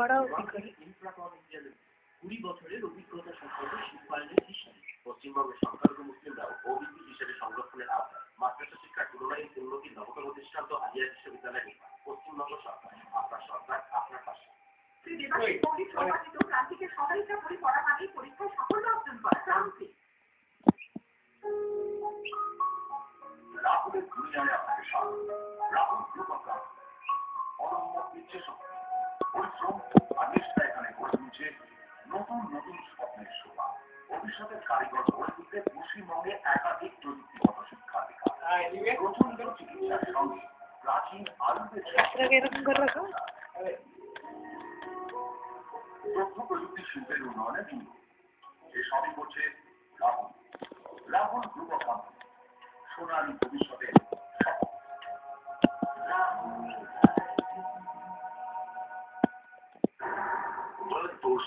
बढ़ाओ स्पीकर। 20 বছরের অভিজ্ঞতা সম্পন্ন শিল্পায়নের হিসাবে পশ্চিমবঙ্গের সংখ্যালঘু মুসলিমরাও ওবিসি হিসেবে সংরক্ষণের আওতায়। মাদ্রাসা শিক্ষার তুলনায় উন্নতির নবতম দৃষ্টান্ত আলিয়া বিশ্ববিদ্যালয় নির্মাণ। পশ্চিমবঙ্গ সরকার, আপনার সরকার, আপনার পাশে। শ্রী দেবাশিস মল্লিক সম্পাদিত ক্রান্তিকে সহায়িকা করে পড়ার আগেই পরীক্ষায় সাফল্য অর্জন করা ক্রান্তি। রাহুলের দুনিয়ায় আপনাকে স্বাগত। রাহুল রূপকা অনন্য ইচ্ছে শক্তি, পরিশ্রম আর নিষ্ঠা এখানে গড়ে তুলছে নতুন নতুন স্বপ্নের শোভা। ভবিষ্যতের কারিগর গড়ে তুলতে পশ্চিমবঙ্গে একাধিক প্রযুক্তিগত শিক্ষার বিকাশ। প্রচলিত চিকিৎসার সঙ্গে প্রাচীন আয়ুর্বেদ তথ্য প্রযুক্তি শিল্পের উন্নয়নে বিনিয়োগ। এসবই করছে Rahul. Rahul group of company, সোনালী ভবিষ্যতের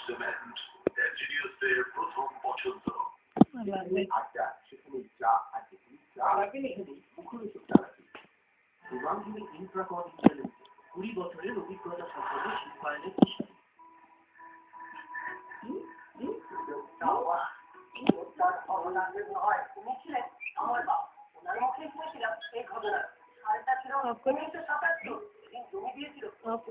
সিমেন্ট ইঞ্জিনিয়ারদের প্রথম পছন্দ। আচ্ছা, সেখানে চা আছে, চা মুখরোচক চালাকি। পূর্বাঞ্চলে ইনফ্রাকন ইন্ডিয়া 20 বছরের অভিজ্ঞতা সম্পন্ন শিল্পায়নের হিসাবে। आपको